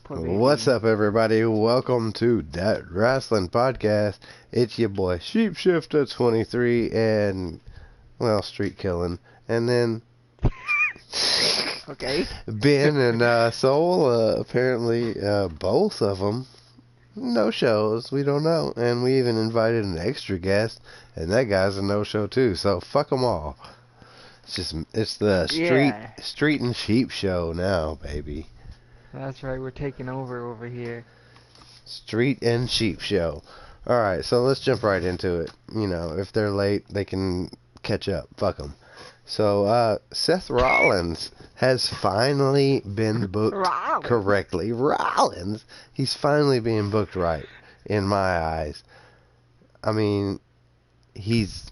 What's up, everybody? Welcome to Dat Wrasslin podcast. It's your boy Sheepshifter 23 and, well, Streetkilln. And then Okay. Ben and Soul, apparently both of them, no shows. We don't know. And we even invited an extra guest, and that guy's a no-show too. So fuck them all. It's the Street and Sheep show now, baby. That's right, we're taking over here. Street and Sheep show. Alright, so let's jump right into it. You know, if they're late, they can catch up. Fuck them. So, Seth Rollins has finally been booked correctly. Rollins? He's finally being booked right, in my eyes. I mean, he's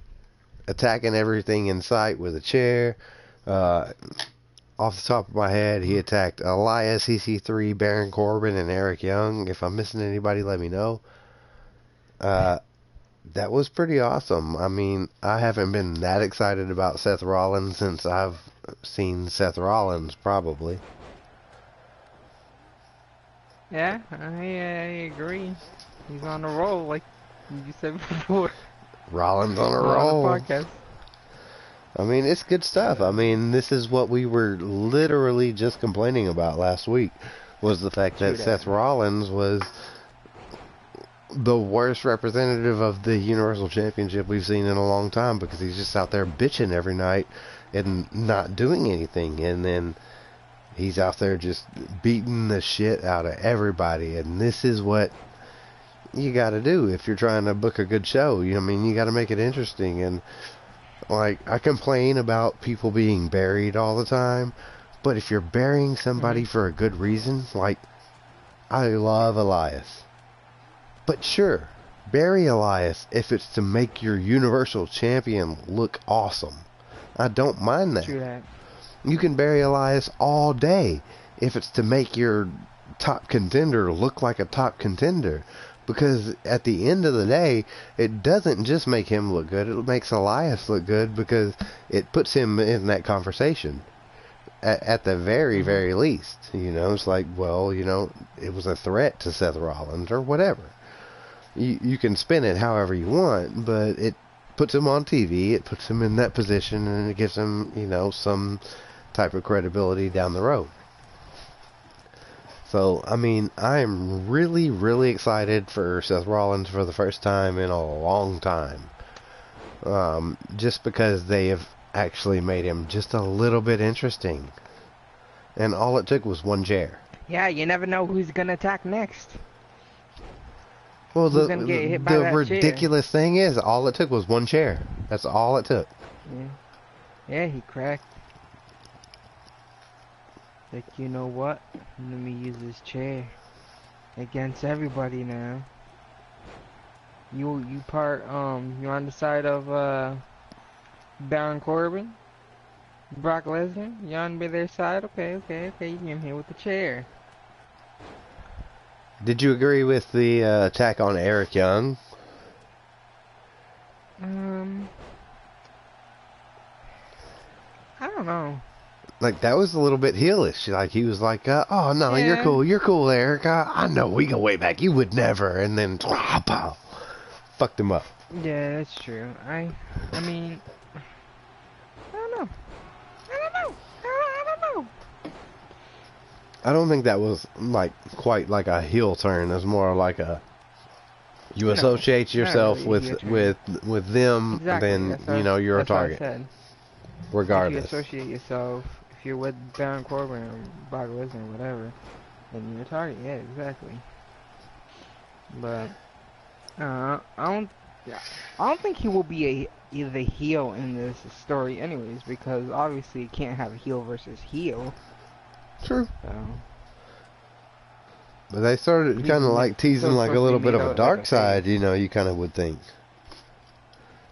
attacking everything in sight with a chair. Off the top of my head, he attacked Elias, EC3, Baron Corbin, and Eric Young. If I'm missing anybody, let me know. That was pretty awesome. I mean, I haven't been that excited about Seth Rollins since I've seen Seth Rollins, probably. Yeah, I agree. He's on a roll, like you said before. Rollins on a roll. On the podcast. I mean, it's good stuff. I mean, this is what we were literally just complaining about last week, was the fact that Seth Rollins was the worst representative of the Universal Championship we've seen in a long time, because he's just out there bitching every night and not doing anything. And then he's out there just beating the shit out of everybody. And this is what you got to do if you're trying to book a good show. I mean, you got to make it interesting. And like, I complain about people being buried all the time, but if you're burying somebody for a good reason, like, I love Elias. But sure, bury Elias if it's to make your Universal Champion look awesome. I don't mind that. True that. You can bury Elias all day if it's to make your top contender look like a top contender. Because at the end of the day, it doesn't just make him look good, it makes Elias look good, because it puts him in that conversation. At the very, very least. You know, it's like, well, you know, it was a threat to Seth Rollins or whatever. You can spin it however you want, but it puts him on TV, it puts him in that position, and it gives him, you know, some type of credibility down the road. So, I mean, I'm really, really excited for Seth Rollins for the first time in a long time. Just because they have actually made him just a little bit interesting. And all it took was one chair. Yeah, you never know who's going to attack next. Well, the ridiculous thing is, all it took was one chair. That's all it took. Yeah, he cracked. Like, you know what? Let me use this chair against everybody now. You you're on the side of Baron Corbin, Brock Lesnar. You're on their side. Okay. You came here with the chair. Did you agree with the attack on Eric Young? I don't know. Like, that was a little bit heelish. Like, he was like, oh, no, yeah. You're cool, Eric. I know, we go way back. You would never. And then, pow, fucked him up. Yeah, that's true. I mean, I don't know. I don't think that was, like, quite like a heel turn. It was more like a, you associate yourself really with them, then, you know, you're a target. Regardless. If you associate yourself, if you're with Baron Corbin or Brock Lesnar or whatever, then you're a target. Yeah, exactly. But I don't think he will be the heel in this story, anyways, because obviously you can't have a heel versus heel. True. So. But they started kind of like teasing like a little bit of a dark side, you know, you kind of would think.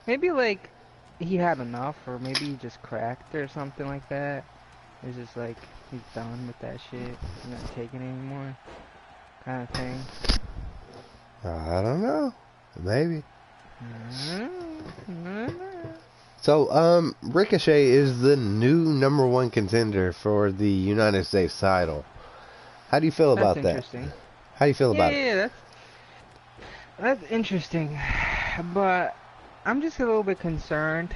Maybe like he had enough, or maybe he just cracked or something like that. It's just like he's done with that shit. He's not taking it anymore, kind of thing. I don't know. Maybe. So, Ricochet is the new #1 contender for the United States title. How do you feel That's about that? interesting. How do you feel about it? Yeah, that's interesting. But I'm just a little bit concerned.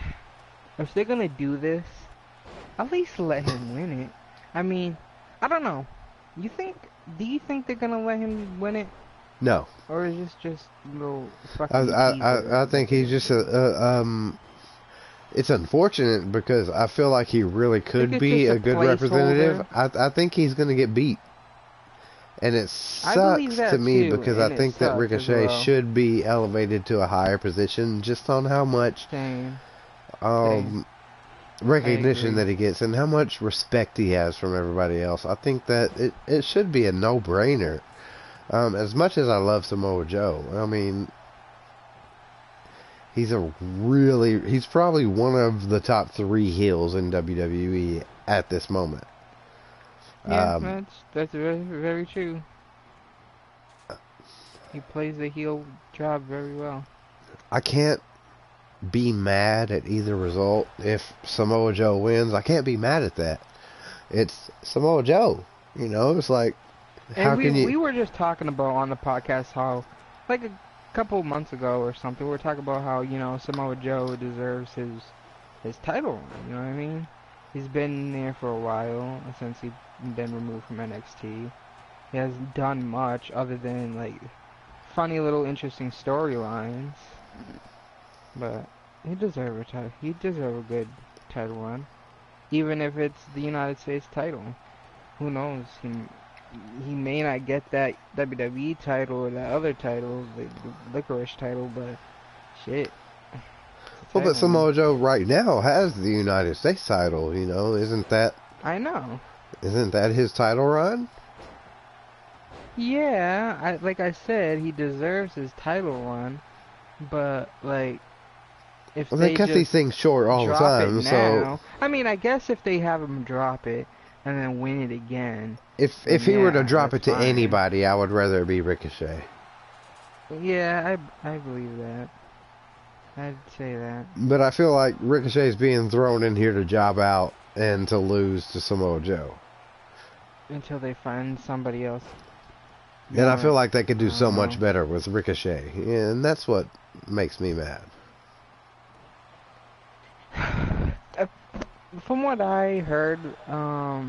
If they're gonna do this, at least let him win it. I mean, I don't know. Do you think they're gonna let him win it? No. Or is this just a little fucking I think he's just it's unfortunate because I feel like he really could be a good representative. I think he's going to get beat. And it sucks to me because I think that Ricochet should be elevated to a higher position just on how much recognition that he gets and how much respect he has from everybody else. I think that it should be a no-brainer. As much as I love Samoa Joe, I mean, he's probably one of the top 3 heels in WWE at this moment. Yeah, that's very, very true. He plays the heel job very well. I can't be mad at either result. If Samoa Joe wins, I can't be mad at that. It's Samoa Joe. You know, it's like, how can you... We were just talking about on the podcast how, like a couple months ago or something, we were talking about how, you know, Samoa Joe deserves his title run, you know what I mean? He's been there for a while, since he's been removed from NXT. He hasn't done much other than, like, funny little interesting storylines. But he deserves a title. He deserves a good title run. Even if it's the United States title. Who knows? He may not get that WWE title or that other title, the Licorice title, but shit. Well, but Samoa Joe right now has the United States title, you know, isn't that... I know. Isn't that his title run? Yeah, like I said, he deserves his title run, but, like, if they cut these things short all the time, so... I mean, I guess if they have him drop it and then win it again... If he were to drop it to anybody, I would rather it be Ricochet. Yeah, I believe that. I'd say that. But I feel like Ricochet's being thrown in here to job out and to lose to Samoa Joe. Until they find somebody else. And I feel like they could do so much better with Ricochet. And that's what makes me mad. From what I heard a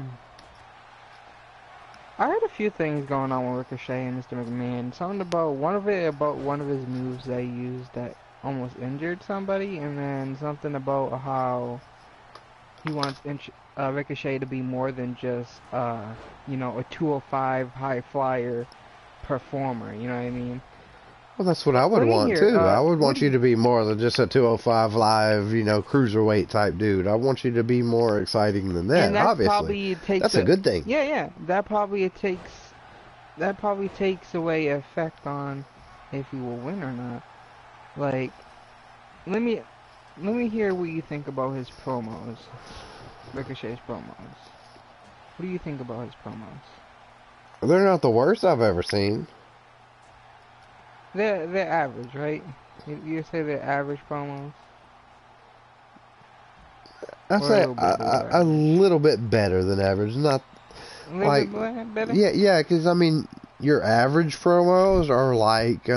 few things going on with Ricochet and Mr. McMahon. Something about one of his moves that he used that almost injured somebody, and then something about how he wants Ricochet to be more than just you know, a 205 high flyer performer. You know what I mean? Well, that's what I would want too. I would want you to be more than just a 205 live, you know, cruiserweight type dude. I want you to be more exciting than that. And obviously, that's a good thing. Yeah. That probably takes away effect on if he will win or not. Like, let me hear what you think about his promos, Ricochet's promos. What do you think about his promos? They're not the worst I've ever seen. They're average, right? You say they're average promos? I'd say a little bit better than average. Not like better? Yeah, because I mean, your average promos are like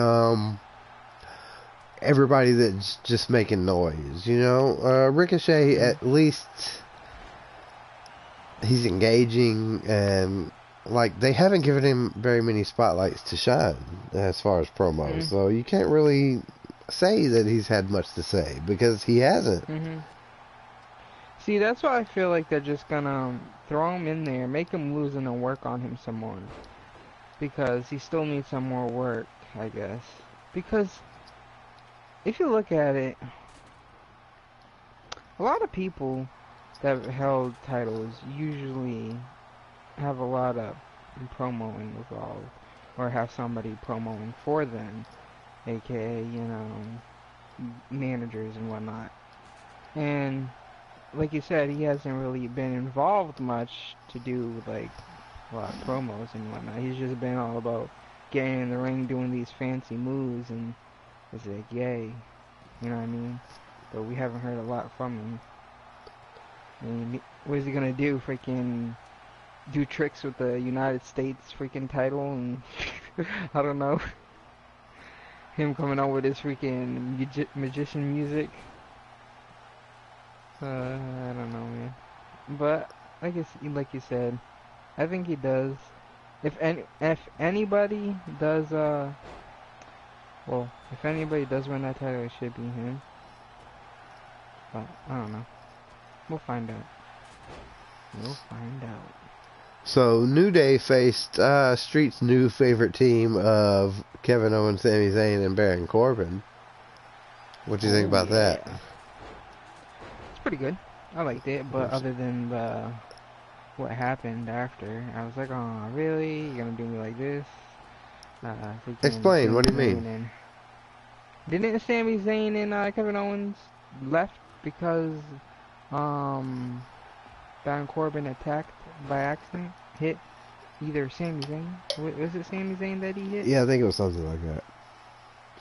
everybody that's just making noise, you know. Ricochet, at least he's engaging, and like, they haven't given him very many spotlights to shine as far as promos, so you can't really say that he's had much to say because he hasn't. See, that's why I feel like they're just gonna throw him in there, make him lose, and then work on him some more, because he still needs some more work, I guess. Because if you look at it, a lot of people that have held titles usually have a lot of promoing involved, or have somebody promoting for them, aka, you know, managers and whatnot. And like you said, he hasn't really been involved much to do with, like, a lot of promos and whatnot. He's just been all about getting in the ring, doing these fancy moves, and it's like, yay, you know what I mean? But we haven't heard a lot from him. I mean, what is he gonna do? Freaking do tricks with the United States freaking title, and I don't know, him coming out with his freaking magician music. I don't know, man. But like you said, I think he does. If anybody does, well, if anybody does win that title, it should be him. But I don't know. We'll find out. We'll find out. So, New Day faced Street's new favorite team of Kevin Owens, Sami Zayn, and Baron Corbin. What do you think about that? It's pretty good. I liked it, but other than what happened after, I was like, oh, really? You're gonna do me like this? Explain, what do you mean? Didn't Sami Zayn and Kevin Owens left because Baron Corbin attacked by accident, hit either Sami Zayn? Was it Sami Zayn that he hit? Yeah, I think it was something like that.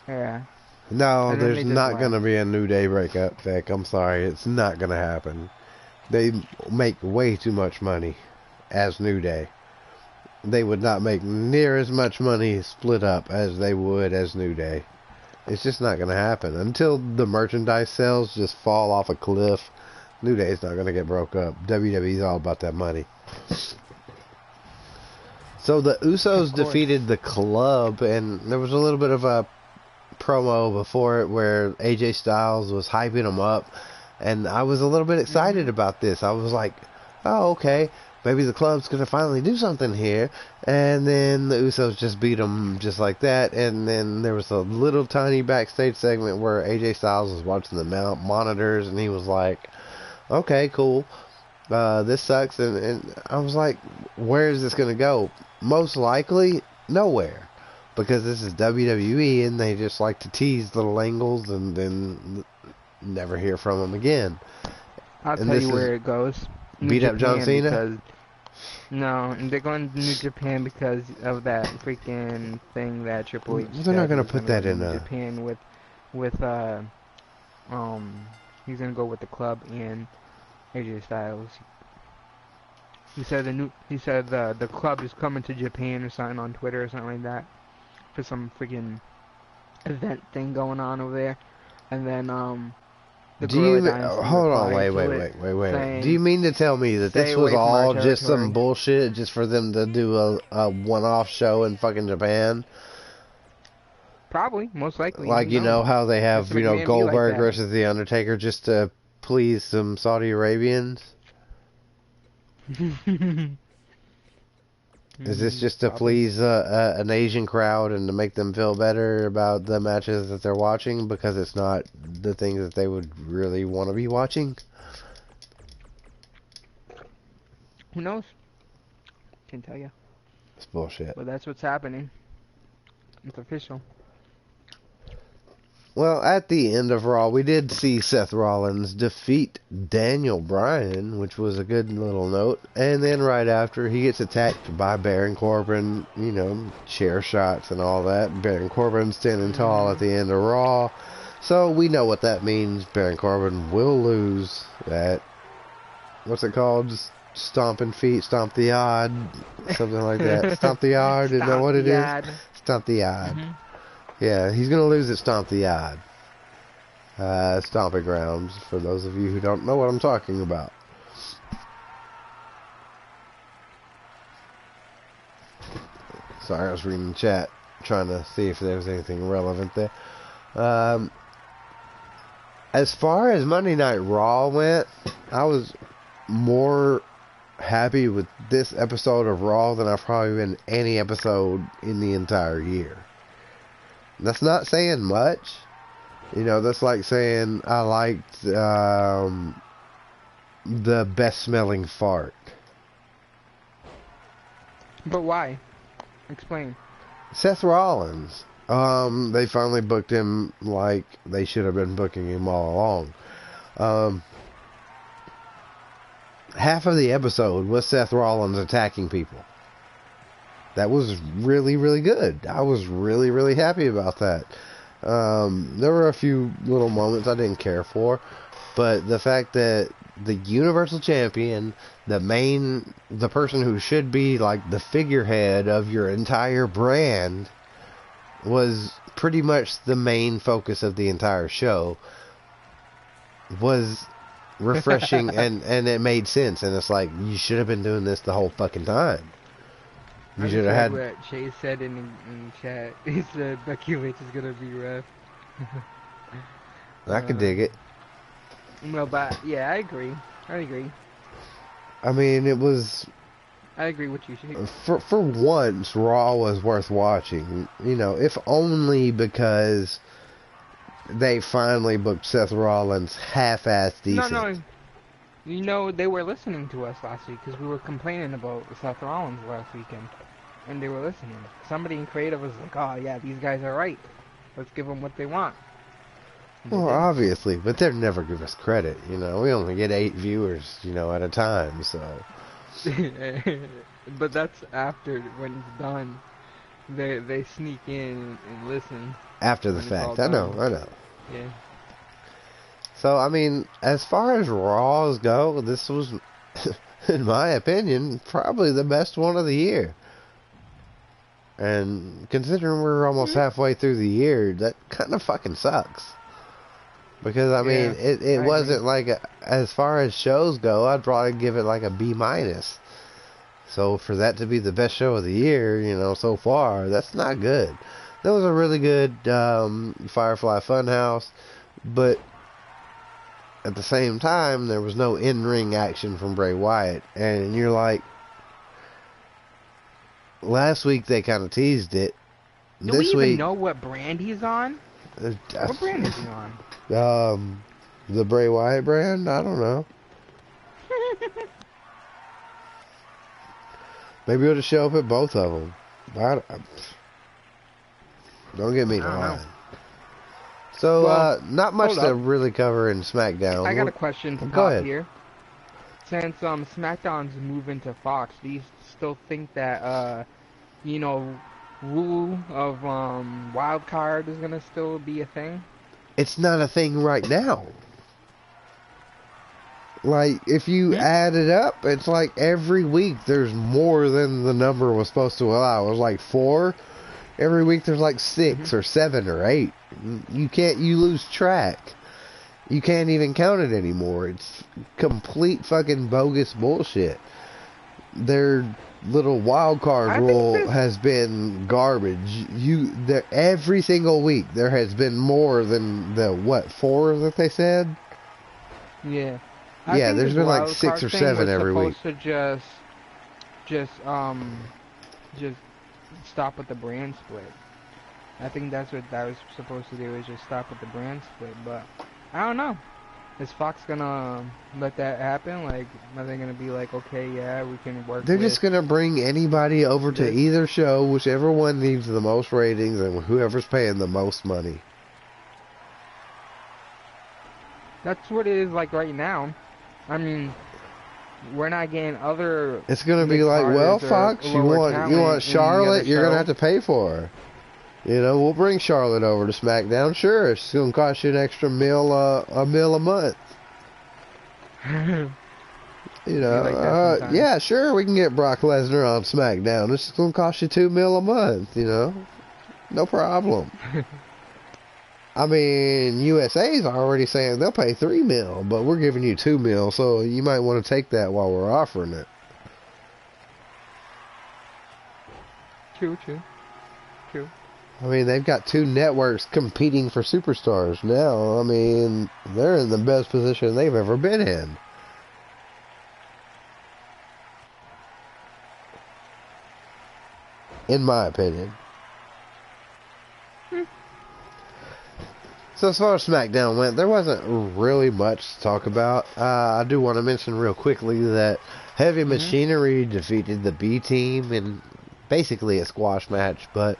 Yeah. No, there's not going to be a New Day breakup, Vic. I'm sorry. It's not going to happen. They make way too much money as New Day. They would not make near as much money split up as they would as New Day. It's just not going to happen. Until the merchandise sales just fall off a cliff, New Day's not going to get broke up. WWE's all about that money. So the Usos defeated the Club, and there was a little bit of a promo before it where AJ Styles was hyping them up, and I was a little bit excited about this. I was like, oh, okay, maybe the Club's going to finally do something here. And then the Usos just beat them just like that. And then there was a little tiny backstage segment where AJ Styles was watching the monitors, and he was like, okay, cool, this sucks. And I was like, where is this going to go? Most likely nowhere, because this is WWE and they just like to tease little angles and then never hear from them again. I'll tell you where it goes. Beat up John Cena? No, and they're going to New Japan because of that freaking thing that Triple H. They're not going to put that in Japan with he's going to go with the Club and AJ Styles. He said the Club is coming to Japan or something on Twitter or something like that for some freaking event thing going on over there, and then hold on, wait. Do you mean to tell me that this was all just some bullshit just for them to do a one-off show in fucking Japan? Probably, most likely. Like, you know how they have, Goldberg like versus The Undertaker just to please some Saudi Arabians? Is this just to please an Asian crowd and to make them feel better about the matches that they're watching because it's not the things that they would really want to be watching? Who knows? Can't tell you. It's bullshit. But that's what's happening. It's official. Well, at the end of Raw, we did see Seth Rollins defeat Daniel Bryan, which was a good little note. And then right after, he gets attacked by Baron Corbin, chair shots and all that. Baron Corbin standing tall at the end of Raw. So we know what that means. Baron Corbin will lose that. What's it called? Just stomping feet, stomp the yard, something like that. Stomp the yard, isn't that what it is? Stomp the yard. Mm-hmm. Yeah, he's going to lose at Stomp the Yard. Stomping Grounds, for those of you who don't know what I'm talking about. Sorry, I was reading the chat, trying to see if there was anything relevant there. As far as Monday Night Raw went, I was more happy with this episode of Raw than I've probably been any episode in the entire year. That's not saying much. That's like saying I liked the best smelling fart. But why? Explain. Seth Rollins. They finally booked him like they should have been booking him all along. Half of the episode was Seth Rollins attacking people. That was really, really good. I was really, really happy about that. There were a few little moments I didn't care for, but the fact that the Universal Champion, the person who should be like the figurehead of your entire brand, was pretty much the main focus of the entire show, was refreshing and it made sense. And it's like, you should have been doing this the whole fucking time. You should have had what Chase said in chat. He said Becky Lynch is gonna be ref. I could dig it. No, but yeah, I agree. I mean, it was. I agree with you. For once, Raw was worth watching. You know, if only because they finally booked Seth Rollins half-assed decent. No. You know, they were listening to us last week because we were complaining about Seth Rollins last weekend. And they were listening. Somebody in creative was like, oh yeah, these guys are right. Let's give them what they want. Well, obviously, but they'll never give us credit, you know. We only get 8 viewers, you know, at a time, so. But that's after, when it's done, they sneak in and listen. After the fact, I know. Yeah. So, I mean, as far as Raws go, this was, in my opinion, probably the best one of the year. And considering we're almost halfway through the year, that kind of fucking sucks. Because, I mean, it wasn't like, as far as shows go, I'd probably give it like a B-. So for that to be the best show of the year, you know, so far, that's not good. That was a really good Firefly Funhouse, but at the same time, there was no in-ring action from Bray Wyatt. And you're like, last week they kind of teased it. Do we even know what brand he's on? What brand is he on? The Bray Wyatt brand? I don't know. Maybe it'll show up at both of them. Don't get me to lie. So, not much to really cover in SmackDown. I got a question to pop here. Since SmackDown's moving to Fox, do you still think that, you know, rule of wild card is gonna still be a thing? It's not a thing right now. Like, if you add it up, it's like every week there's more than the number was supposed to allow. It was like 4. Every week there's like 6 or 7 or 8. You lose track. You can't even count it anymore. It's complete fucking bogus bullshit. Their little wild card rule has been garbage. Every single week there has been more than the 4 that they said? Yeah. Yeah, there's been like 6 or 7 every week. Supposed to just stop with the brand split. I think that's what that was supposed to do, is just stop with the brand split. But I don't know. Is Fox gonna let that happen? Like, are they gonna be like, okay, yeah, we can work? They're just gonna bring anybody over to either show, whichever one needs the most ratings and whoever's paying the most money. That's what it is like right now. I mean, we're not getting other. It's gonna be like, well, Fox, you want Charlotte, you're gonna have to pay for her. You know, we'll bring Charlotte over to SmackDown. Sure, it's gonna cost you an extra meal a month. You know, yeah, sure, we can get Brock Lesnar on SmackDown. It's gonna cost you $2 million a month. You know, no problem. I mean, USA's already saying they'll pay $3 million, but we're giving you $2 million, so you might want to take that while we're offering it. True. I mean, they've got 2 networks competing for superstars now. I mean, they're in the best position they've ever been in. In my opinion. So as far as SmackDown went, there wasn't really much to talk about. I do want to mention real quickly that Heavy Machinery defeated the B Team in basically a squash match, but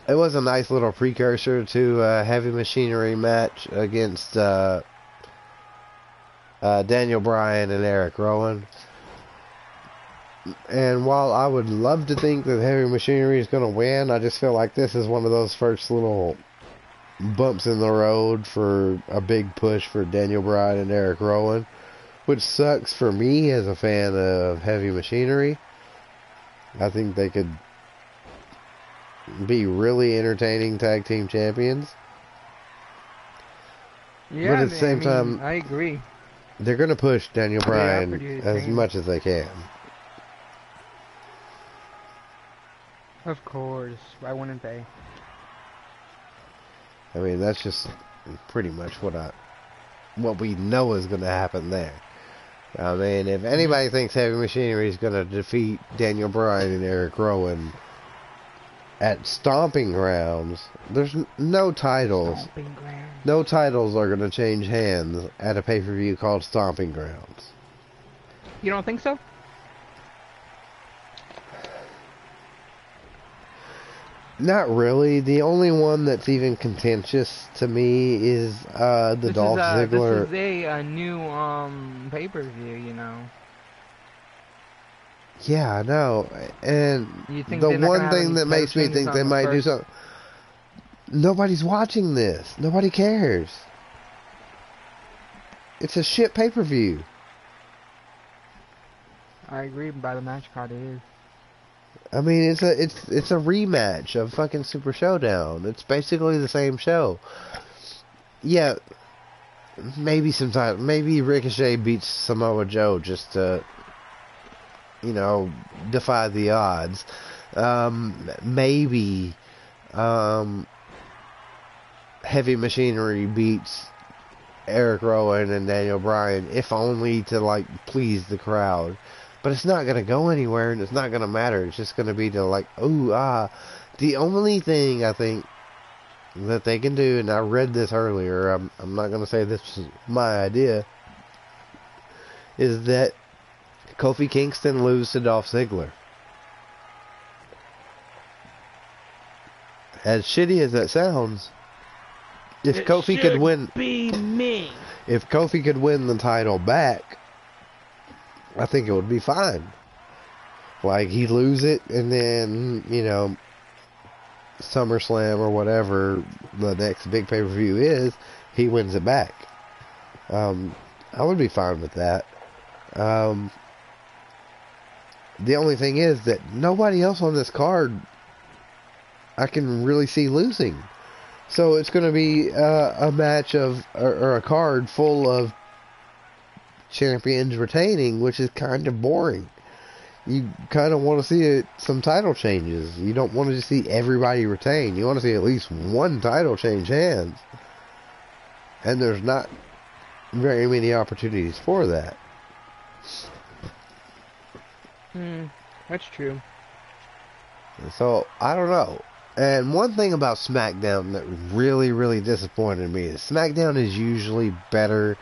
it was a nice little precursor to a Heavy Machinery match against Daniel Bryan and Eric Rowan. And while I would love to think that Heavy Machinery is going to win, I just feel like this is one of those first little bumps in the road for a big push for Daniel Bryan and Eric Rowan. which sucks for me as a fan of Heavy Machinery. I think they could be really entertaining tag team champions. Yeah, but at the same time, I agree. They're going to push Daniel Bryan as entertaining. much as they can. Of course. Why wouldn't they? I mean, that's just pretty much what we know is going to happen there. I mean, if anybody thinks Heavy Machinery is going to defeat Daniel Bryan and Eric Rowan at Stomping Grounds, there's no titles. Stomping Grounds. No titles are going to change hands at a pay-per-view called Stomping Grounds. You don't think so? Not really. The only one that's even contentious to me is the Dolph Ziggler. This is a new pay-per-view, you know. Yeah, I know. And the one thing that makes me think they might do something. Nobody's watching this. Nobody cares. It's a shit pay-per-view. I agree. By the match card, it is. I mean, it's a rematch of fucking Super Showdown. It's basically the same show. Yeah, maybe Ricochet beats Samoa Joe just to, you know, defy the odds. Maybe Heavy Machinery beats Eric Rowan and Daniel Bryan, if only to, like, please the crowd. But it's not going to go anywhere, and it's not going to matter. It's just going to be to, like, ooh, ah. The only thing I think that they can do, and I read this earlier, I'm not going to say this is my idea, is that Kofi Kingston lose to Dolph Ziggler. As shitty as that sounds, if Kofi could win, if Kofi could win the title back, I think it would be fine. Like, he'd lose it, and then, you know, SummerSlam or whatever the next big pay-per-view is, he wins it back. I would be fine with that. The only thing is that nobody else on this card I can really see losing. So it's going to be a match of, or a card full of champions retaining, which is kind of boring. You kind of want to see some title changes. You don't want to just see everybody retain. You want to see at least one title change hands. And there's not very many opportunities for that. That's true. So, I don't know. And one thing about SmackDown that really, really disappointed me is SmackDown is usually better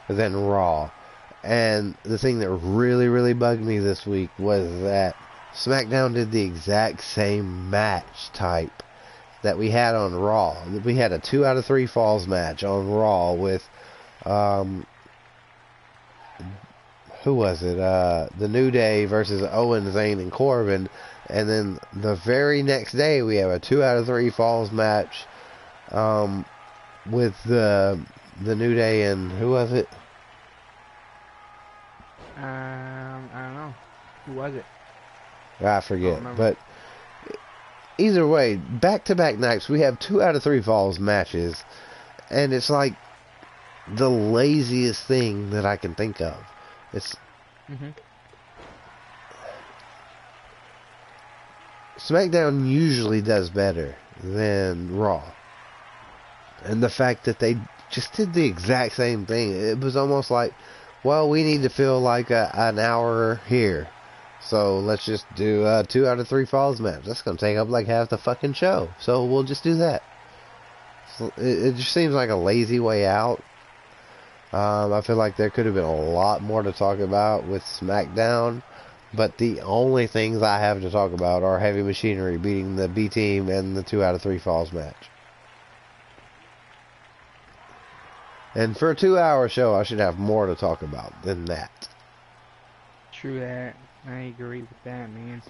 than Raw. And the thing that really, really bugged me this week was that SmackDown did the exact same match type that we had on Raw. We had a 2 out of 3 falls match on Raw with, who was it? The New Day versus Owen, Zayn, and Corbin. And then the very next day we have a 2 out of 3 falls match with the New Day and who was it? I don't know. Who was it? I forget. But either way, back-to-back nights, we have 2 out of 3 falls matches. And it's like the laziest thing that I can think of. It's... SmackDown usually does better than Raw. And the fact that they just did the exact same thing, it was almost like, well, we need to fill like an hour here. So let's just do a 2 out of 3 falls match. That's going to take up like half the fucking show. So we'll just do that. So it just seems like a lazy way out. I feel like there could have been a lot more to talk about with SmackDown. But the only things I have to talk about are Heavy Machinery beating the B Team and the 2 out of 3 falls match. And for a 2-hour show, I should have more to talk about than that. True that. I agree with that, man.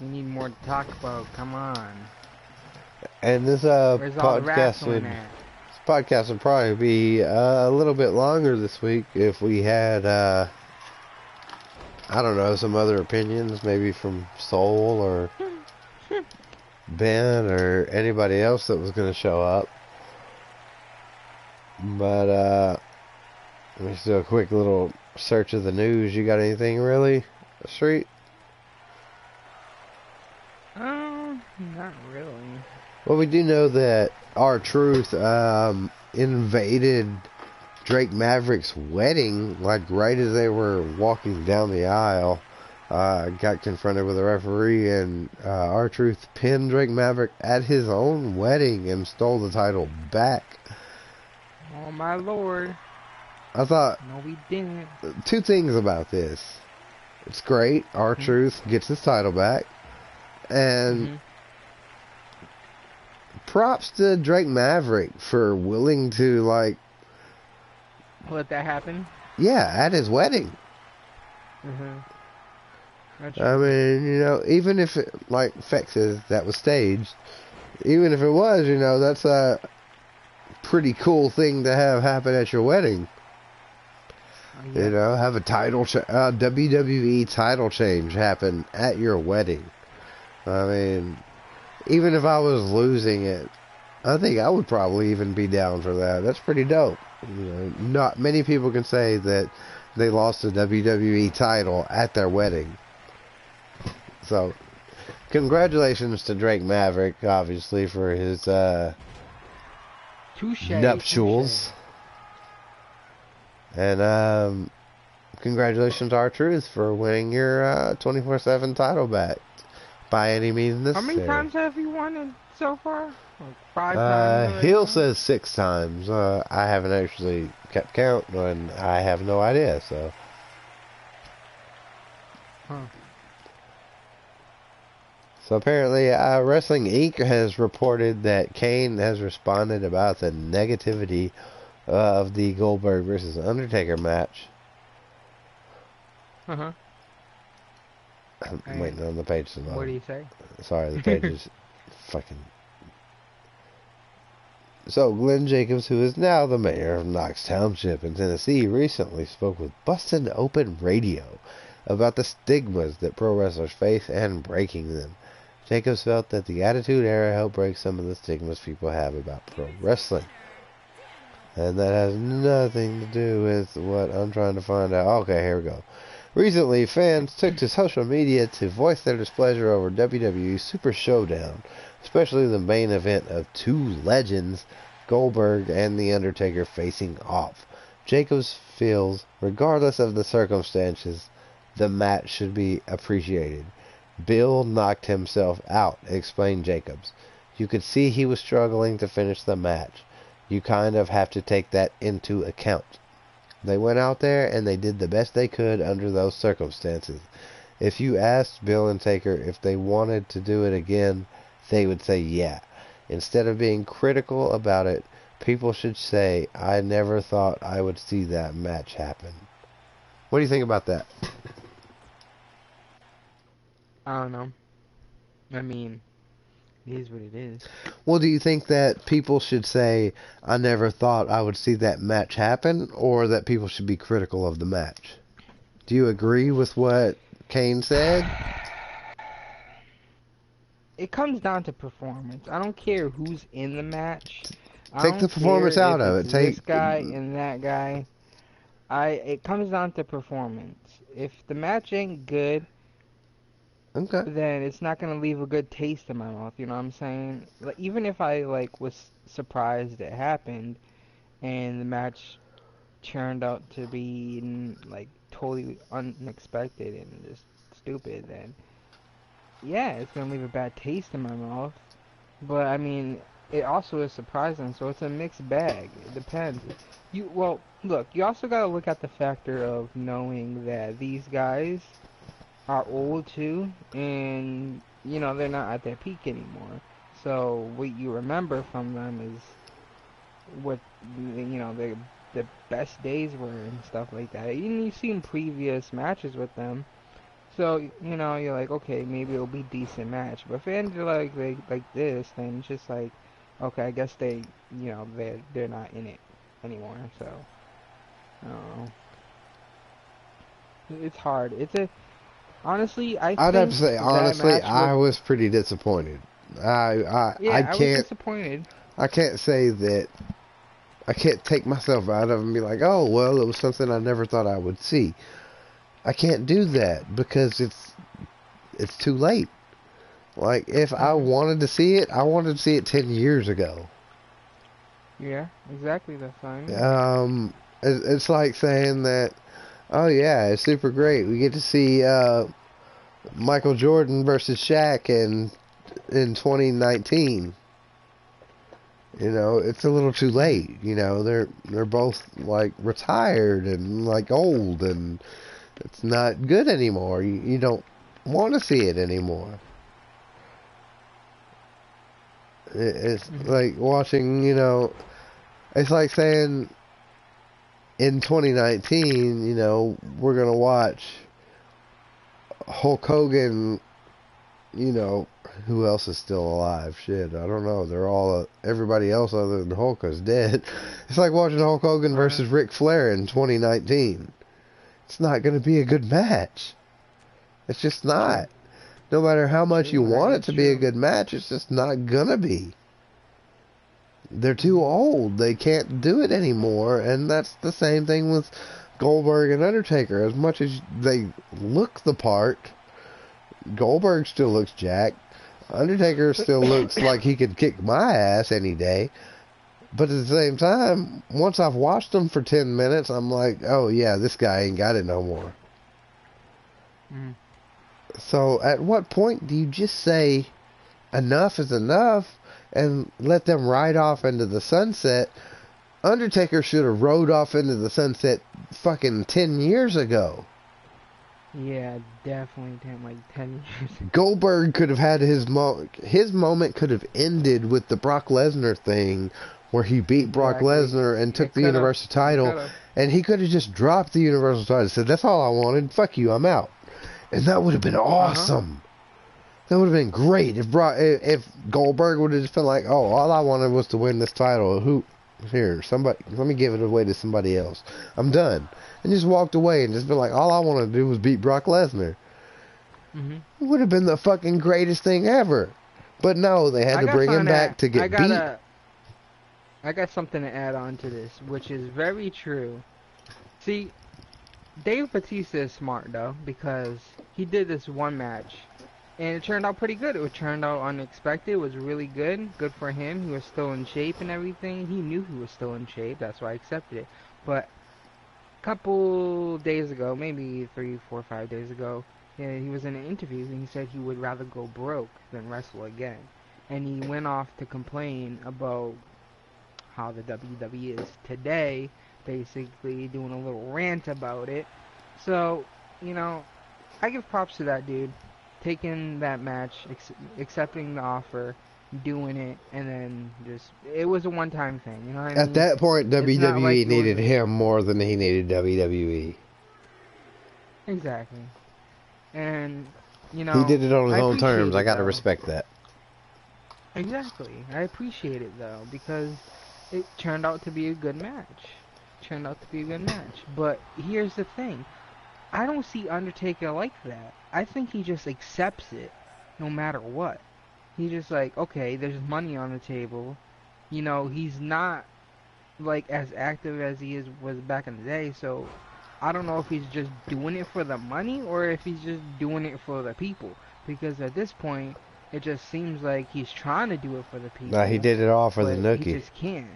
We need more to talk about. Come on. And this Where's all the podcast wrestling would... at? podcast would probably be a little bit longer this week if we had, I don't know, some other opinions, maybe from Soul or Ben or anybody else that was going to show up. But, let me just do a quick little search of the news. You got anything really, Street? Not really. Well, we do know that R-Truth invaded Drake Maverick's wedding, like right as they were walking down the aisle. Got confronted with a referee, and R-Truth pinned Drake Maverick at his own wedding and stole the title back. Oh my lord. I thought... No, we didn't. Two things about this. It's great. R-Truth gets his title back. And props to Drake Maverick for willing to, like... Let that happen? Yeah, at his wedding. I mean, you know, even if it, like Feck says, that was staged, even if it was, you know, that's a pretty cool thing to have happen at your wedding. You know, have a title, WWE title change happen at your wedding. I mean, even if I was losing it, I think I would probably even be down for that. That's pretty dope. You know, not many people can say that they lost a WWE title at their wedding. So, congratulations to Drake Maverick, obviously, for his nuptials. Touché. And congratulations to R-Truth for winning your 24/7 title back by any means necessary. How many times have you won it so far? Like 5 times? Hill says 6 times. I haven't actually kept count, and I have no idea, so. So apparently, Wrestling Inc. has reported that Kane has responded about the negativity of the Goldberg versus Undertaker match. I'm waiting on the page to load. What do you say? Sorry, the page is fucking... So, Glenn Jacobs, who is now the mayor of Knox Township in Tennessee, recently spoke with Bustin' Open Radio about the stigmas that pro wrestlers face and breaking them. Jacobs felt that the Attitude Era helped break some of the stigmas people have about pro wrestling. And that has nothing to do with what I'm trying to find out. Okay, here we go. Recently, fans took to social media to voice their displeasure over WWE Super Showdown, especially the main event of two legends, Goldberg and The Undertaker, facing off. Jacobs feels, regardless of the circumstances, the match should be appreciated. Bill knocked himself out, explained Jacobs. You could see he was struggling to finish the match. You kind of have to take that into account. They went out there and they did the best they could under those circumstances. If you asked Bill and Taker if they wanted to do it again, they would say yeah. Instead of being critical about it, people should say, I never thought I would see that match happen. What do you think about that? I don't know. I mean, it is what it is. Well, do you think that people should say, I never thought I would see that match happen, or that people should be critical of the match? Do you agree with what Kane said? It comes down to performance. I don't care who's in the match. Take the performance out of it. Take this guy and that guy. It comes down to performance. If the match ain't good, okay, then it's not gonna leave a good taste in my mouth. You know what I'm saying? Like, even if I was surprised it happened, and the match turned out to be totally unexpected and just stupid, then yeah, it's gonna leave a bad taste in my mouth. But I mean, it also is surprising, so it's a mixed bag. It depends. Look, you also gotta look at the factor of knowing that these guys are old too, and you know they're not at their peak anymore. So what you remember from them is what the best days were and stuff like that. You've seen previous matches with them, so you know you're like, okay, maybe it'll be a decent match. But if it ended like this, then it's just like, Okay, I guess they're not in it anymore. So uh, it's hard. Honestly, I I'd have to think say, that honestly, match I would. was pretty disappointed. I Yeah, I was can't disappointed. I can't say that I can't take myself out of it and be like, oh well, it was something I never thought I would see. I can't do that because it's too late. Like if I Hmm. wanted to see it, I wanted to see it 10 years ago. Yeah, exactly. That's what I mean. It's like saying that, oh yeah, it's super great. We get to see Michael Jordan versus Shaq in 2019. You know, it's a little too Hmm. late. You know, they're both like retired and like old, and it's not good anymore. You don't want to see it anymore. It's Hmm. like watching. You know, it's like saying in 2019. You know, we're gonna watch Hulk Hogan. You know, who else is still alive? Shit, I don't know. They're all everybody else other than Hulk is dead. It's like watching Hulk Hogan Right. versus Ric Flair in 2019. It's not going to be a good match. It's just True. not. No matter how much you That want it is to be a true. good match, it's just not gonna be. They're too Hmm. old. They can't do it anymore, and that's the same thing with Goldberg and Undertaker. As much as they look the part, Goldberg still looks jacked. Undertaker still looks like he could kick my ass any day. But at the same time, once I've watched him for 10 minutes, I'm like, oh yeah, this guy ain't got it no more. Mm. So at what point do you just say enough is enough and let them ride off into the sunset? Undertaker should have rode off into the sunset fucking 10 years ago. Yeah, definitely. Damn, like 10 years. Goldberg could have had his moment could have ended with the Brock Lesnar thing where he beat Brock Exactly. Lesnar and took It the could have. Universal It title, could have. and he could have just dropped the Universal title and said, that's all I wanted, fuck you, I'm out. And that would have been Uh huh. awesome. That would have been great if Goldberg would have just been like, oh, all I wanted was to win this title. Who here? Somebody, let me give it away to somebody else. I'm done, and just walked away and just been like, all I wanted to do was beat Brock Lesnar. Hmm. It would have been the fucking greatest thing ever. But no, they had I to got bring him something back that to get beat. I got something to add on to this, which is very true. See, Dave Bautista is smart though, because he did this one match, and it turned out pretty good. It turned out unexpected. It was really good. Good for him. He was still in shape and everything. He knew he was still in shape. That's why I accepted it. But a couple days ago, maybe 3, 4, 5 days ago, yeah, he was in an interview and he said he would rather go broke than wrestle again. And he went off to complain about how the WWE is today, basically doing a little rant about it. So, you know, I give props to that dude, taking that match, accepting the offer, doing it, and then just, it was a one-time thing, you know what I At mean? that point, It's not like WWE it was needed him more than he needed WWE. exactly. And, you He did know, it on his I own terms. appreciate I it gotta though. respect that. Exactly. I appreciate it though, because it turned out to be a good match. Turned out to be a good match. But here's the thing. I don't see Undertaker like that. I think he just accepts it no matter what. He's just like, okay, there's money on the table. You know, he's not like as active as he was back in the day, so I don't know if he's just doing it for the money or if he's just doing it for the people. Because at this point, it just seems like he's trying to do it for the Nah, he people, did it all for the but he nookie. just can't.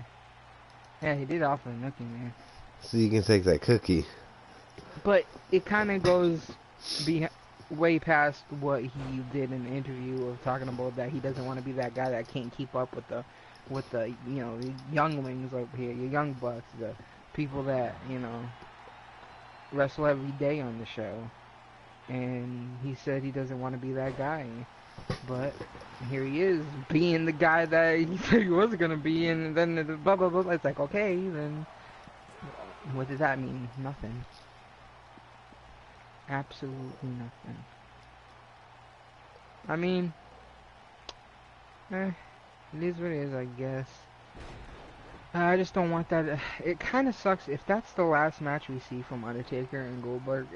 Yeah, he did offer the nookie, man. So you can take that cookie. But it kind of goes be way past what he did in the interview of talking about that he doesn't want to be that guy that can't keep up with the the younglings up here, your young bucks, the people that wrestle every day on the show. And he said he doesn't want to be that guy, but here he is being the guy that he said he was gonna be, and then blah blah blah. It's like, okay, then what does that mean? Nothing. Absolutely nothing. I mean, eh, It is what it is, I guess. I just don't want that. It kind of sucks if that's the last match we see from Undertaker and Goldberg.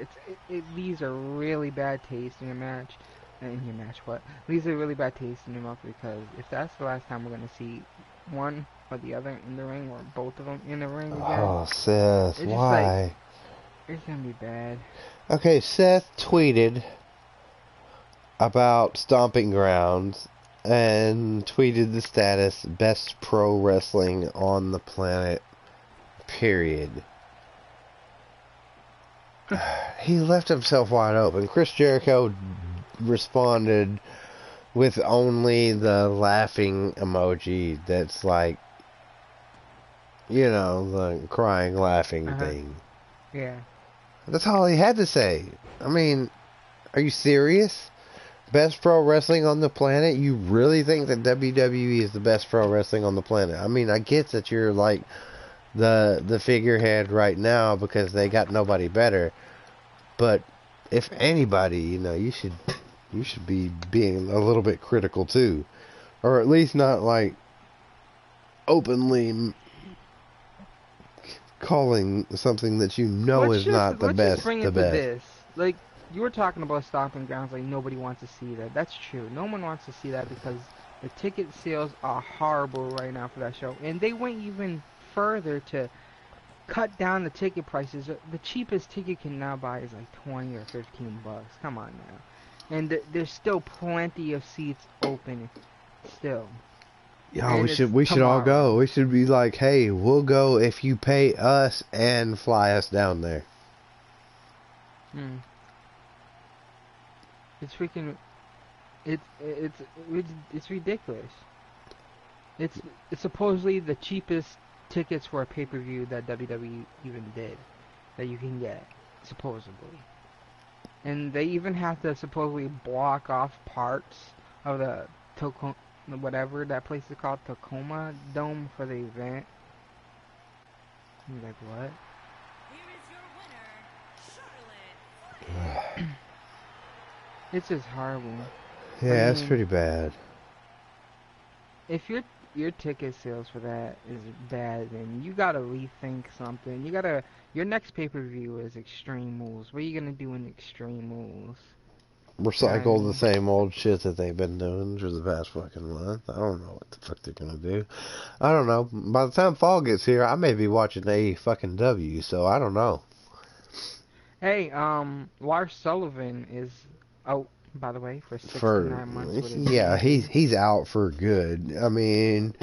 It leaves a really bad taste in your match. In your match, what? Leaves a really bad taste in your mouth because if that's the last time we're gonna see one or the other in the ring or both of them in the ring again, Oh, Seth, it's just why? like, it's gonna be bad. Okay, Seth tweeted about Stomping Grounds and tweeted the status best pro wrestling on the planet, period. He left himself wide open. Chris Jericho responded with only the laughing emoji that's like, you know, the crying laughing thing. Yeah. That's all he had to say. I mean, are you serious? Best pro wrestling on the planet? You really think that WWE is the best pro wrestling on the planet? I mean, I get that you're like the figurehead right now because they got nobody better. But if anybody, you know, you should be being a little bit critical too, or at least not like openly calling something that you know is not the best. Let's just bring it to this. Like, you were talking about Stomping Grounds, like nobody wants to see that. That's true. No one wants to see that because the ticket sales are horrible right now for that show. And they went even further to cut down the ticket prices. The cheapest ticket you can now buy is like 20 or 15 bucks. Come on now. And there's still plenty of seats open still. Yeah, we should all go. We should be like, hey, we'll go if you pay us and fly us down there. It's freaking, it's ridiculous. It's supposedly the cheapest tickets for a pay-per-view that WWE even did, that you can get, supposedly. And they even have to supposedly block off parts of the whatever that place is called, Tacoma Dome, for the event. I'm like, what? Here is your winner, Charlotte. It's just horrible. Yeah, it's pretty bad. If your ticket sales for that is bad, then you gotta rethink something. Your next pay-per-view is Extreme Rules. What are you gonna do in Extreme Rules? Recycle the same old shit that they've been doing for the past fucking month. I don't know what the fuck they're gonna do. I don't know. By the time fall gets here, I may be watching AEW, so I don't know. Hey, Lars Sullivan is out, by the way, for 6 to 9 months. Yeah, he's out for good. I mean,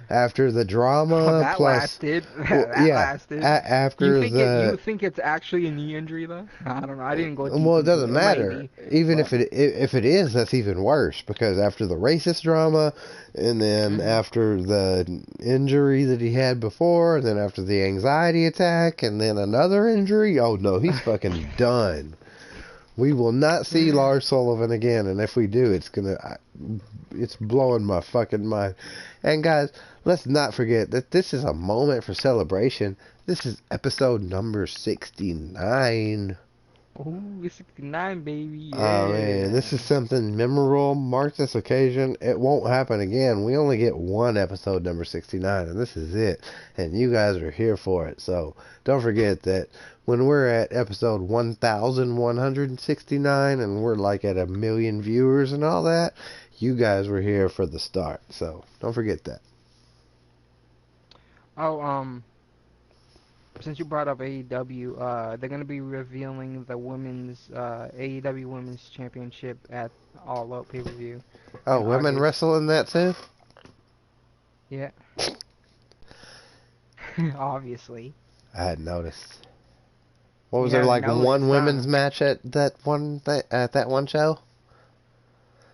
after the drama, that plus lasted. Lasted. After you think it's actually a knee injury though? I don't know. I didn't go. Well, it doesn't matter. Even if it is, that's even worse because after the racist drama, and then after the injury that he had before, and then after the anxiety attack, and then another injury. Oh no, he's fucking done. We will not see Lars Sullivan again, and if we do, it's blowing my fucking mind. And guys, let's not forget that this is a moment for celebration. This is episode number 69. Ooh, 69, baby. Yeah. Oh man, this is something memorable. Mark this occasion. It won't happen again. We only get one episode number 69, and this is it. And you guys are here for it. So don't forget that when we're at episode 1169 and we're like at 1 million viewers and all that, you guys were here for the start. So don't forget that. Oh, since you brought up AEW, they're gonna be revealing the women's AEW Women's Championship at All Out pay-per-view. Oh, women wrestling that too? Yeah. Obviously. I hadn't noticed. What was there like one women's match at that one show?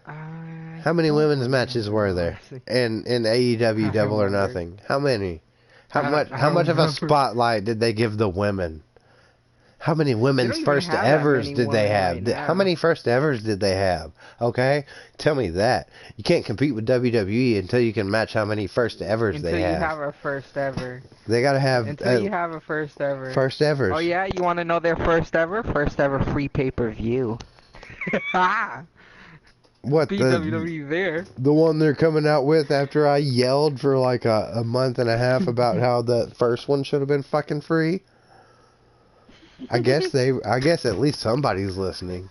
How many women's matches were there in AEW Double or Nothing? How many? How much of a spotlight did they give the women? How many women's first evers did they have? How many first evers did they have? Okay? Tell me that. You can't compete with WWE until you can match how many first evers they have. Until you have a first ever. They gotta have... Until you have a first ever. First evers. Oh yeah? You want to know their first ever? First ever free pay-per-view. What, beat WWE there. the one they're coming out with after I yelled for like a month and a half about how the first one should have been fucking free? I guess at least somebody's listening.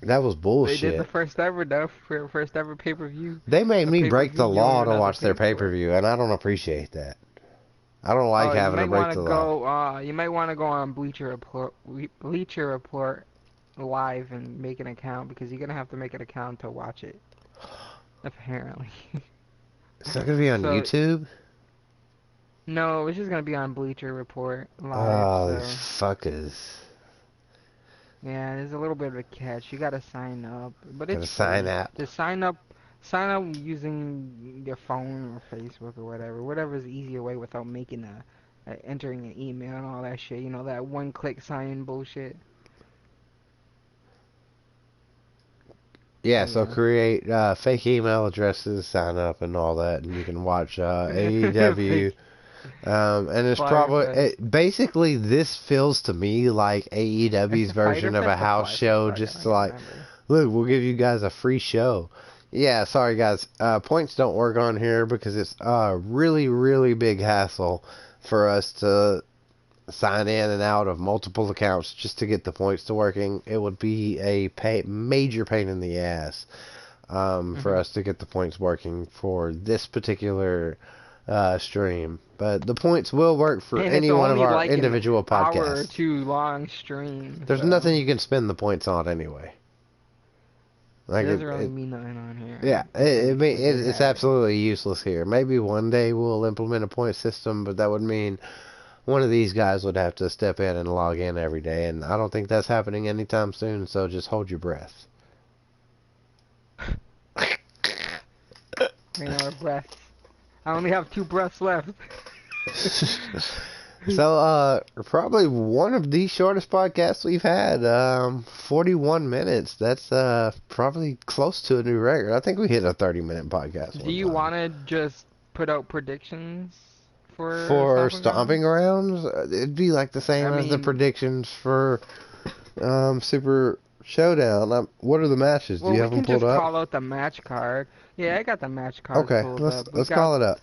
That was They bullshit. did the first ever though, first ever pay-per-view. They made me break the pay-per-view, law you to don't have watch to their pay for it. pay-per-view, and I don't appreciate that. I don't like having to break the law. You might want to go on Bleacher Report live and make an account because you're gonna have to make an account to watch it. Apparently. It's not gonna be on So- YouTube? No, it's just gonna be on Bleacher Report Oh, live. these So fuckers. yeah, there's a little bit of a catch. You gotta sign up, but Gotta it's sign free. up. Just sign up using your phone or Facebook or whatever's the easier way without making entering an email and all that shit. You know, that one-click sign bullshit. Yeah, so Yeah. create fake email addresses, sign up, and all that, and you can watch AEW. And it's Firefest. basically this feels to me like AEW's It's a version of a Firefest or house Firefest? show, I just can't to like, remember. look, we'll give you guys a free show. Yeah, sorry guys, points don't work on here because it's a really, really big hassle for us to sign in and out of multiple accounts just to get the points to working. It would be a major pain in the ass for us to get the points working for this particular stream. But the points will work for And any it's one of only our like an individual hour or podcasts. two long stream. There's so nothing you can spend the points on anyway. It doesn't really mean nothing on here. yeah, it's absolutely useless here. Maybe one day we'll implement a point system, but that would mean one of these guys would have to step in and log in every day, and I don't think that's happening anytime soon, so just hold your breath. Our breaths. I only have 2 breaths left. So, probably one of the shortest podcasts we've had. 41 minutes. That's probably close to a new record. I think we hit a 30-minute podcast. Do you want to just put out predictions for Stomping Grounds? It'd be like the same as the mean- predictions for Super Showdown. What are the matches? Well, Do you we have them can pulled just up? call out the match card. Yeah, I got the match card Okay, pulled let's up. let's call it up.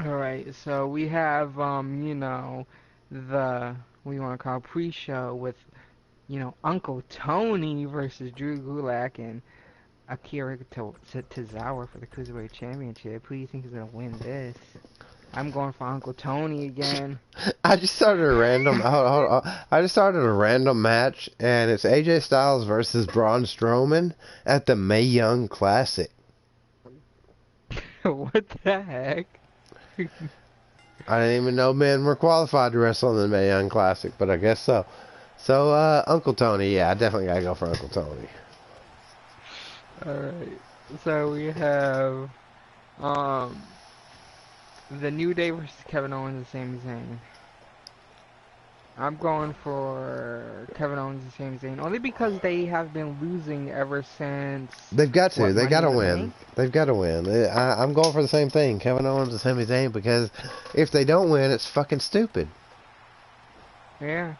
Alright, so we have, you know, the, what do you want to call it, pre-show with, you know, Uncle Tony versus Drew Gulak and Akira Tozawa for the Cruiserweight Championship. Who do you think is going to win this? I'm going for Uncle Tony again. I just started a random. hold on. I just started a random match, and it's AJ Styles versus Braun Strowman at the Mae Young Classic. What the heck? I didn't even know men were qualified to wrestle in the Mae Young Classic, but I guess so. So, Uncle Tony, yeah, I definitely gotta go for Uncle Tony. Alright, so we have, the New Day versus Kevin Owens and Sami Zayn. I'm going for Kevin Owens and Sami Zayn only because they have been losing ever since. They've got to. What, They gotta Money in the win. Bank? They've got to win. I'm going for the same thing, Kevin Owens and Sami Zayn, because if they don't win, it's fucking stupid. Yeah,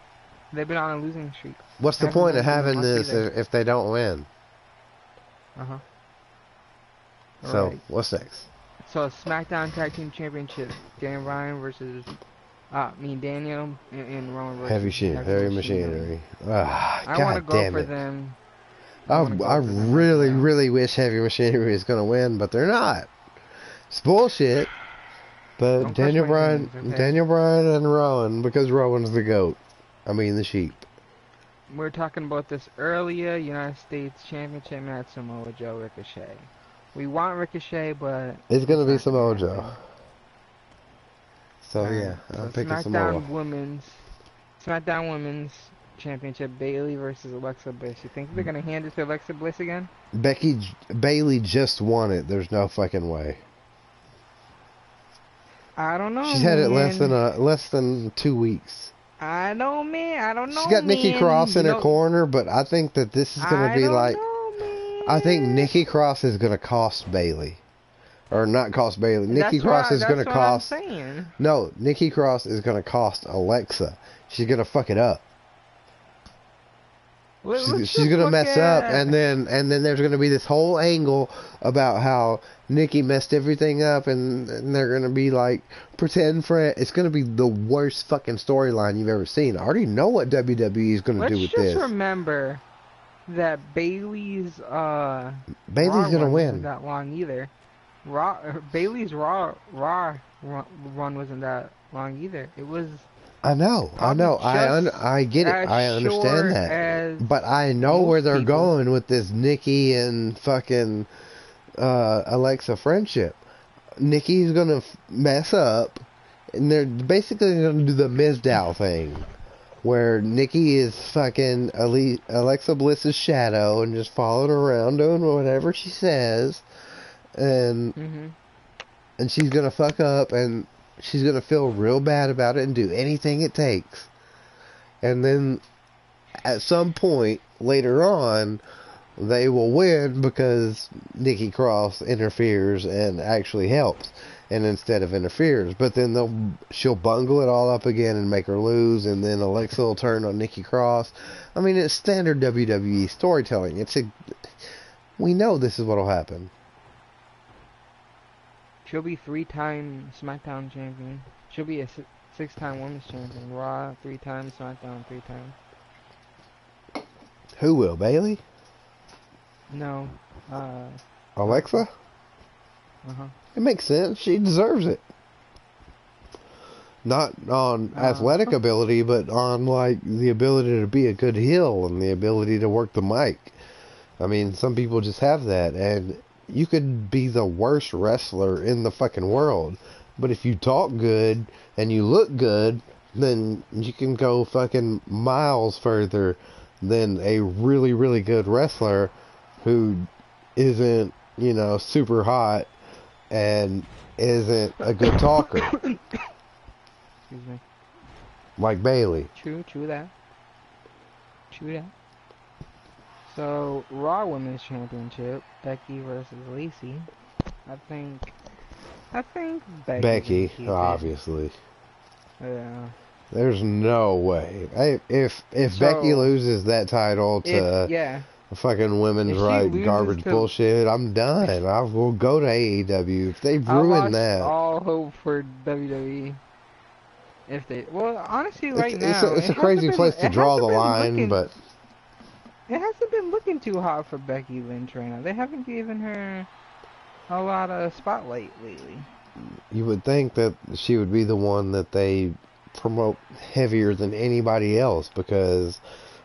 they've been on a losing streak. What's the Haven't point of won having once this either. if they don't win? Uh-huh. So, Alright. what's next? So SmackDown Tag Team Championship, Daniel Bryan versus, Daniel and Roman versus Heavy machinery. Ah, I want to God go damn for it. them. I wanna go for them really, right now. really wish Heavy Machinery was going to win, but they're not. It's bullshit. But Don't crush my dreams, okay? Daniel Bryan and Rowan, because Rowan's the GOAT. I mean, the sheep. We were talking about this earlier. United States Championship match, Samoa Joe, Ricochet. We want Ricochet, but It's going to be not Samoa gonna Joe. happen. So, Alright, yeah, I'm so picking SmackDown Samoa. Women's Championship, Bayley versus Alexa Bliss. You think they're gonna hand it to Alexa Bliss again? Bailey just won it. There's no fucking way. I don't know. She's had it man. less than 2 weeks. I don't know. She's got Nikki man. Cross in You her know- corner, but I think that this is going to be I don't like... know, man. I think Nikki Cross is going to cost Bailey. Or not cost Bailey. Nikki Cross is going to cost... That's what I'm saying. No, Nikki Cross is going to cost Alexa. She's going to fuck it up. Let's She's just gonna look mess up, at- and then there's gonna be this whole angle about how Nikki messed everything up, and they're gonna be like pretend friend. It's gonna be the worst fucking storyline you've ever seen. I already know what WWE is gonna Let's do with just this. remember that Bailey's Bailey's Raw gonna run win. wasn't that long either. Bailey's Raw run wasn't that long either. It was I know. just I get it. as I understand short that. as But I know most where they're people. going with this Nikki and fucking Alexa friendship. Nikki's gonna mess up, and they're basically gonna do the Mizdow thing, where Nikki is fucking Alexa Bliss's shadow and just following her around doing whatever she says, and Mhm. and she's gonna fuck up, and she's gonna feel real bad about it and do anything it takes. And then at some point later on, they will win because Nikki Cross interferes and actually helps, and instead of interferes. But then she'll bungle it all up again and make her lose, and then Alexa will turn on Nikki Cross. I mean, it's standard WWE storytelling. We know this is what'll happen. She'll be 3-time SmackDown champion. She'll be a 6-time Women's champion. Raw 3 times, SmackDown 3 times. Who will? Bailey? No. Alexa? Uh-huh. It makes sense. She deserves it. Not on athletic ability, but on like the ability to be a good heel and the ability to work the mic. I mean, some people just have that, and you could be the worst wrestler in the fucking world, but if you talk good and you look good, then you can go fucking miles further than a really, really good wrestler who isn't, super hot and isn't a good talker. Excuse me. Like Bailey. True that. So, Raw Women's Championship, Becky versus Lacey. I think Becky, can keep it. obviously. Yeah. There's no way. If So, Becky loses that title to Yeah. fucking women's If she right loses garbage to- bullshit, I'm done. I will go to AEW. If they I ruin lost that, all hope for WWE. If they, well, honestly, right it's now a it hasn't crazy been- place to it draw the hasn't been line, looking- but it hasn't been looking too hot for Becky Lynch right now. They haven't given her a lot of spotlight lately. you would think that she would be the one that they promote heavier than anybody else because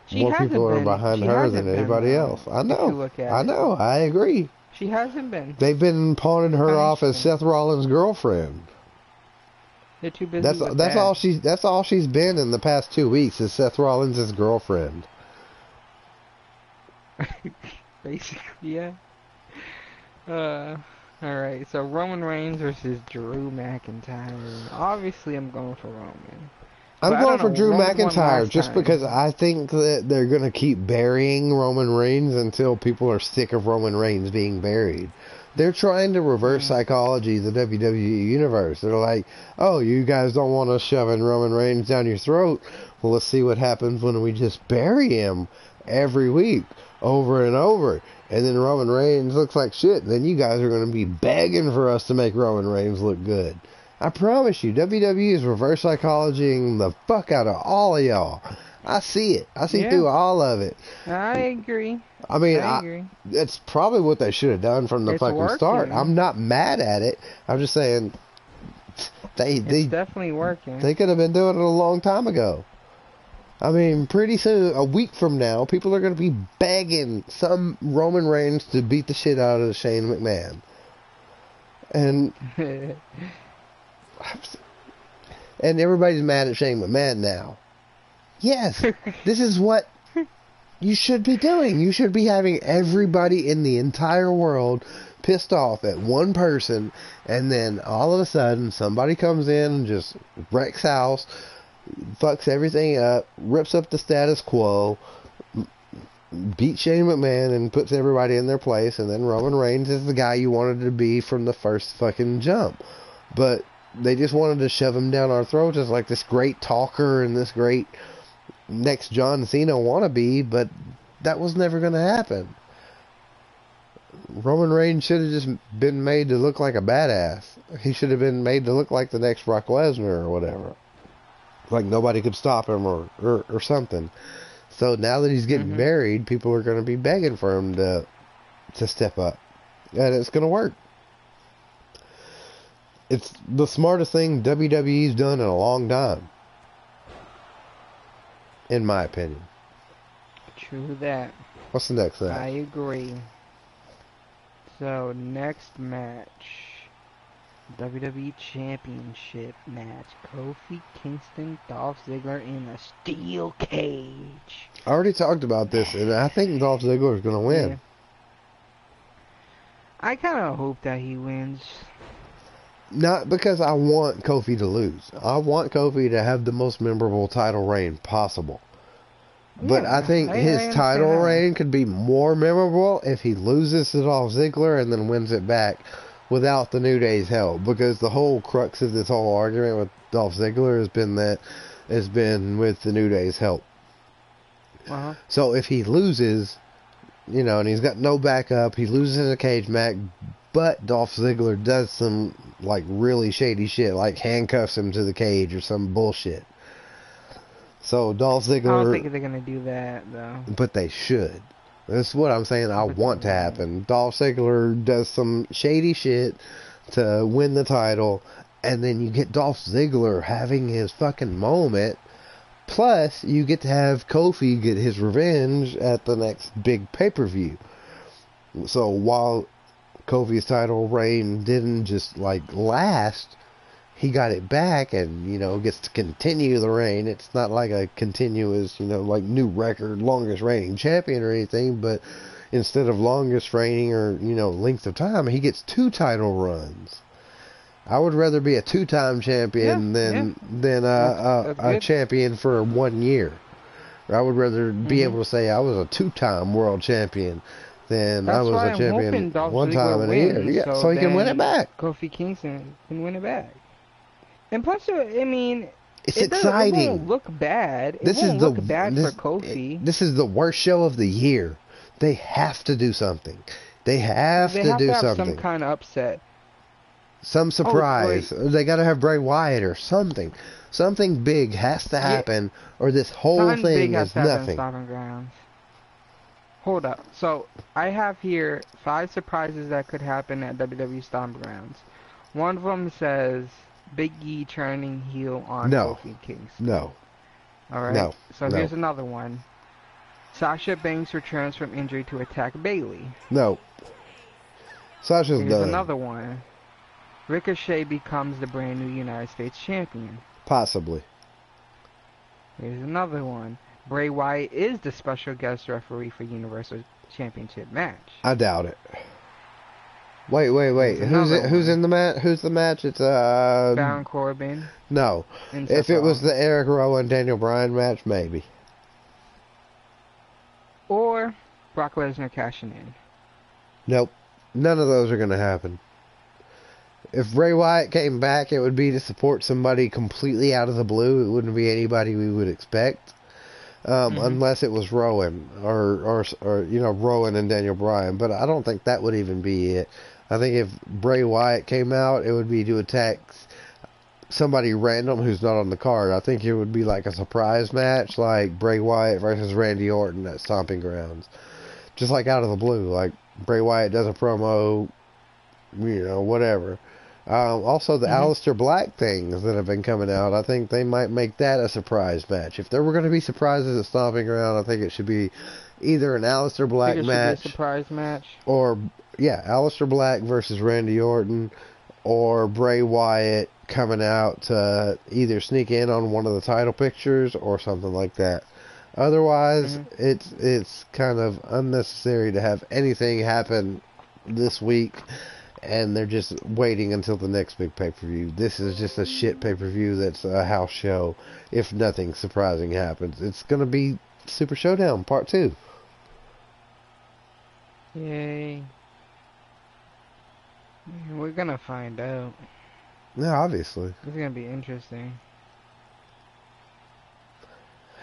She more hasn't people are been- behind she her hasn't than been, anybody else. I if know. you look at I it. know. I agree. She hasn't been. They've been pawning her Kinda off as interesting. Seth Rollins' girlfriend. They're too busy. That's with that's that. all she's been in the past 2 weeks is Seth Rollins' girlfriend. Basically, yeah. Alright, so Roman Reigns versus Drew McIntyre. Obviously, I'm going for Roman. I'm But I going don't for know, Drew Roman won McIntyre last just time. because I think that they're going to keep burying Roman Reigns until people are sick of Roman Reigns being buried. They're trying to reverse psychology of the WWE universe. They're like, oh, you guys don't want us shoving Roman Reigns down your throat. Well, let's see what happens when we just bury him every week, over and over. And then Roman Reigns looks like shit. Then you guys are going to be begging for us to make Roman Reigns look good. I promise you, WWE is reverse psychologying the fuck out of all of y'all. I see it. I see Yeah. through all of it. I agree. I mean, I agree. that's probably what they should have done from the It's fucking start. working. I'm not mad at it. I'm just saying It's they definitely working. could have been doing it a long time ago. I mean, pretty soon, a week from now, people are going to be begging some Roman Reigns to beat the shit out of Shane McMahon. And everybody's mad at Shane McMahon now. Yes, this is what you should be doing. You should be having everybody in the entire world pissed off at one person, and then all of a sudden somebody comes in and just wrecks house, fucks everything up, rips up the status quo, beats Shane McMahon and puts everybody in their place, and then Roman Reigns is the guy you wanted to be from the first fucking jump. But they just wanted to shove him down our throats as like this great talker and this great next John Cena wannabe, but that was never going to happen. Roman Reigns should have just been made to look like a badass. He should have been made to look like the next Brock Lesnar or whatever. Like nobody could stop him or something. So now that he's getting married, people are going to be begging for him to step up. And it's going to work. It's the smartest thing WWE's done in a long time. In my opinion. True that. What's the next thing? I agree. So, next match. WWE Championship match. Kofi Kingston, Dolph Ziggler in a steel cage. I already talked about this, and I think Dolph Ziggler is going to win. Yeah. I kind of hope that he wins. Not because I want Kofi to lose. I want Kofi to have the most memorable title reign possible. But Yeah, I think I his understand title that. reign could be more memorable if he loses to Dolph Ziggler and then wins it back without the New Day's help. Because the whole crux of this whole argument with Dolph Ziggler has been with the New Day's help. Uh-huh. So if he loses, and he's got no backup, he loses in a cage match, but Dolph Ziggler does some like really shady shit, like handcuffs him to the cage or some bullshit. So Dolph Ziggler, I don't think they're gonna do that though. but they should. That's what I'm saying. I want to happen. Dolph Ziggler does some shady shit to win the title, and then you get Dolph Ziggler having his fucking moment. Plus, you get to have Kofi get his revenge at the next big pay-per-view. So while Kofi's title reign didn't just last, he got it back and gets to continue the reign. It's not like a continuous new record longest reigning champion or anything, but instead of longest reigning or length of time, he gets 2 title runs. I would rather be a 2-time champion than a good. champion for 1 year. I would rather be able to say I was a 2-time world champion than That's I was why a I'm champion hoping Dolph 1 time Ziggler in a year. wins, Yeah, so he can win it then back. Kofi Kingston can win it back. And plus, I mean, It's it exciting. won't look bad. It This won't is look bad for Kofi. This is the worst show of the year. They have to do something. They have They to have do to have something. some kind of upset. Some surprise. They got to have Bray Wyatt or something. Something big has to happen, or this whole Something thing big has is to happen in nothing. Stomping Grounds. Hold up. So, I have here 5 surprises that could happen at WWE Stomping Grounds. One of them says Big E turning heel on Kofi Kingston. No. Alright? No. So No. here's another one. Sasha Banks returns from injury to attack Bayley. No. Sasha's Here's done. another one. Ricochet becomes the brand new United States champion. Possibly. Here's another one. Bray Wyatt is the special guest referee for Universal Championship match. I doubt it. Wait. There's another Who's one. in the match? Who's the match? It's Baron Corbin. No. And If Seth it was Rollins. the Eric Rowan Daniel Bryan match, maybe. Or Brock Lesnar cashing in. Nope. None of those are going to happen. If Bray Wyatt came back, it would be to support somebody completely out of the blue. It wouldn't be anybody we would expect. Unless it was Rowan or Rowan and Daniel Bryan. But I don't think that would even be it. I think if Bray Wyatt came out, it would be to attack somebody random who's not on the card. I think it would be like a surprise match, like Bray Wyatt versus Randy Orton at Stomping Grounds. Just like out of the blue. Like Bray Wyatt does a promo, whatever. Also, the Aleister Black things that have been coming out, I think they might make that a surprise match. If there were going to be surprises at Stomping Ground, I think it should be either an Aleister Black Think it should match, be a surprise match. or, Aleister Black versus Randy Orton, or Bray Wyatt coming out to either sneak in on one of the title pictures or something like that. Otherwise, it's kind of unnecessary to have anything happen this week. And they're just waiting until the next big pay-per-view. This is just a shit pay-per-view that's a house show if nothing surprising happens. It's going to be Super Showdown Part 2. Yay. We're gonna find out. Yeah, obviously. It's gonna be interesting.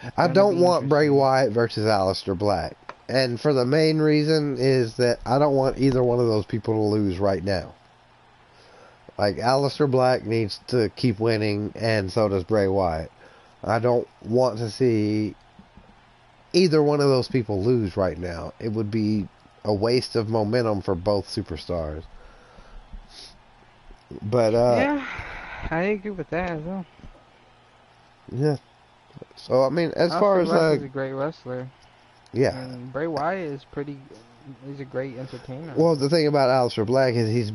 I gonna don't be want Bray interesting. Wyatt versus Aleister Black. And for the main reason is that I don't want either one of those people to lose right now. Like, Aleister Black needs to keep winning, and so does Bray Wyatt. I don't want to see either one of those people lose right now. It would be a waste of momentum for both superstars. But, yeah, I agree with that as well. yeah. So, I mean, as Aleister far as, Black is a great wrestler. yeah. And Bray Wyatt is he's a great entertainer. Well, the thing about Aleister Black is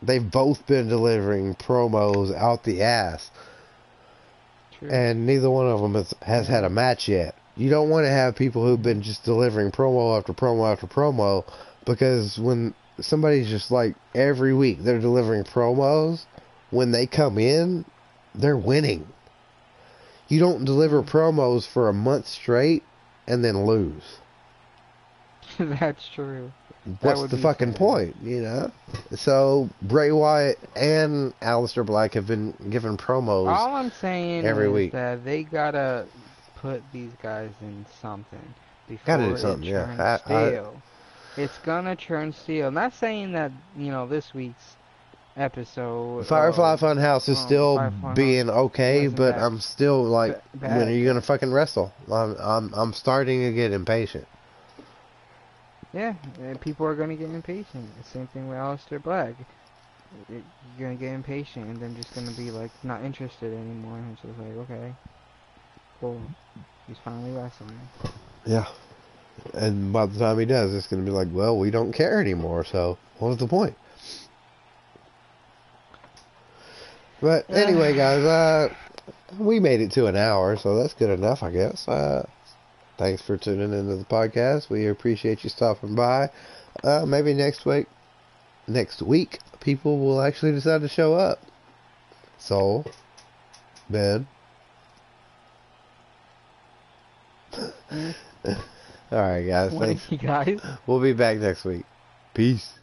they've both been delivering promos out the ass. True. And neither one of them has had a match yet. You don't want to have people who've been just delivering promo after promo after promo, because when somebody's just like every week they're delivering promos, when they come in, they're winning. You don't deliver promos for a month straight and then lose. That's true. What's the fucking point, you know? So, Bray Wyatt and Aleister Black have been given promos All I'm saying every is week. that they gotta put these guys in something before Gotta do something, it turns yeah. stale. It's gonna turn stale. I'm not saying that, this week's episode... Firefly Funhouse is still Firefly being okay, wasn't but that I'm still like, bad. when are you gonna fucking wrestle? I'm starting to get impatient. Yeah, and people are gonna get impatient. Same thing with Aleister Black. You're gonna get impatient, and then just gonna be like not interested anymore. And it's just like, okay, cool, he's finally wrestling. Yeah. And by the time he does, it's gonna be like, well, we don't care anymore, so what was the point? But anyway, guys, we made it to an hour, so that's good enough, I guess. Thanks for tuning into the podcast. We appreciate you stopping by. Maybe next week, people will actually decide to show up. So, Ben. Alright, guys. Thanks. You guys. We'll be back next week. Peace.